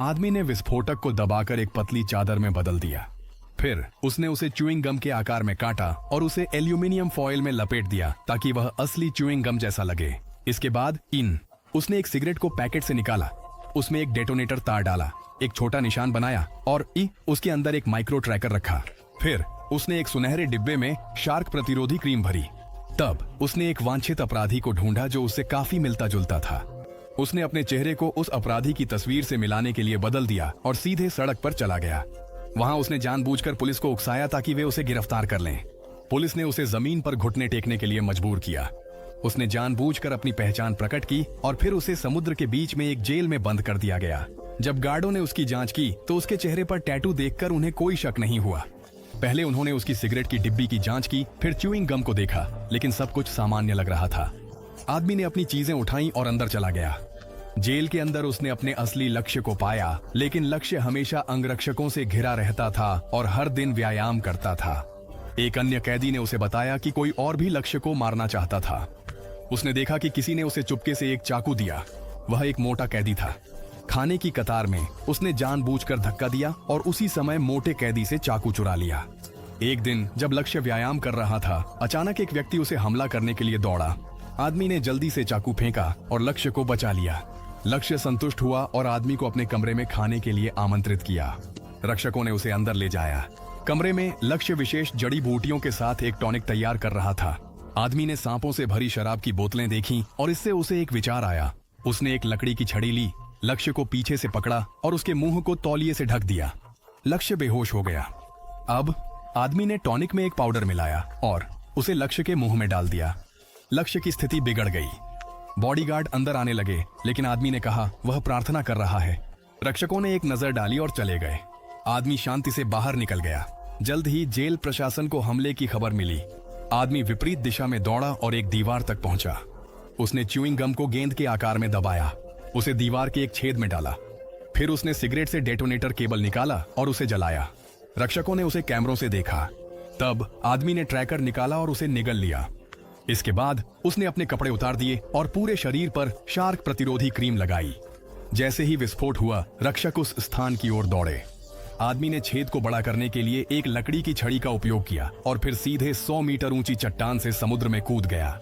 आदमी ने विस्फोटक को दबाकर एक पतली चादर में बदल दिया। फिर उसने उसे च्यूइंग गम के आकार में काटा और उसे एल्यूमिनियम फॉइल में लपेट दिया ताकि वह असली च्यूइंग गम जैसा लगे। इसके बाद उसने एक सिगरेट को पैकेट से निकाला, उसमें एक डेटोनेटर तार डाला, एक छोटा निशान बनाया और उसके अंदर एक माइक्रो ट्रैकर रखा। फिर उसने एक सुनहरे डिब्बे में शार्क प्रतिरोधी क्रीम भरी। तब उसने एक वांछित अपराधी को ढूंढा जो उससे काफी मिलता जुलता था। उसने अपने चेहरे को उस अपराधी की तस्वीर से मिलाने के लिए बदल दिया और सीधे सड़क पर चला गया। वहां उसने जानबूझकर पुलिस को उकसाया ताकि वे उसे गिरफ्तार कर लें। पुलिस ने उसे जमीन पर घुटने टेकने के लिए मजबूर किया। उसने जानबूझकर अपनी पहचान प्रकट की और फिर उसे समुद्र के बीच में एक जेल में बंद कर दिया गया। जब गार्डों ने उसकी जांच की तो उसके चेहरे पर टैटू देखकर उन्हें कोई शक नहीं हुआ। पहले उन्होंने उसकी सिगरेट की डिब्बी की जांच की, फिर च्यूइंग गम को देखा, लेकिन सब कुछ सामान्य लग रहा था। आदमी ने अपनी चीजें उठाई और अंदर चला गया। जेल के अंदर उसने अपने असली लक्ष्य को पाया, लेकिन लक्ष्य हमेशा अंगरक्षकों से घिरा रहता था और हर दिन व्यायाम करता था। एक अन्य कैदी ने उसे बताया कि कोई और भी लक्ष्य को मारना चाहता था। उसने देखा कि किसी ने उसे चुपके से एक चाकू दिया। वह एक मोटा कैदी था। खाने की कतार में उसने जानबूझकर धक्का दिया और उसी समय मोटे कैदी से चाकू चुरा लिया। एक दिन जब लक्ष्य व्यायाम कर रहा था, अचानक एक व्यक्ति उसे हमला करने के लिए दौड़ा। आदमी ने जल्दी से चाकू फेंका और लक्ष्य को बचा लिया। लक्ष्य संतुष्ट हुआ और आदमी को अपने कमरे में खाने के लिए आमंत्रित किया। रक्षकों ने उसे अंदर ले जाया। कमरे में लक्ष्य विशेष जड़ी बूटियों के साथ एक टॉनिक तैयार कर रहा था। आदमी ने सांपों से भरी शराब की बोतलें देखी और इससे उसे एक विचार आया। उसने एक लकड़ी की छड़ी ली, लक्ष्य को पीछे से पकड़ा और उसके मुंह को तौलिए से ढक दिया। लक्ष्य बेहोश हो गया। अब आदमी ने टॉनिक में एक पाउडर मिलाया और उसे लक्ष्य के मुंह में डाल दिया। लक्ष्य की स्थिति बिगड़ गई। बॉडीगार्ड अंदर आने लगे, लेकिन आदमी ने कहा वह प्रार्थना कर रहा है। रक्षकों ने एक नजर डाली और चले गए। आदमी शांति से बाहर निकल गया। जल्द ही जेल प्रशासन को हमले की खबर मिली। आदमी विपरीत दिशा में दौड़ा और एक दीवार तक पहुंचा। उसने च्यूइंग गम को गेंद के आकार में दबाया, उसे दीवार के एक छेद में डाला। फिर उसने सिगरेट से डेटोनेटर केबल निकाला और उसे जलाया। रक्षकों ने उसे कैमरों से देखा। तब आदमी ने ट्रैकर निकाला और उसे निगल लिया। इसके बाद उसने अपने कपड़े उतार दिए और पूरे शरीर पर शार्क प्रतिरोधी क्रीम लगाई। जैसे ही विस्फोट हुआ, रक्षक उस स्थान की ओर दौड़े। आदमी ने छेद को बड़ा करने के लिए एक लकड़ी की छड़ी का उपयोग किया और फिर सीधे 100 मीटर ऊंची चट्टान से समुद्र में कूद गया।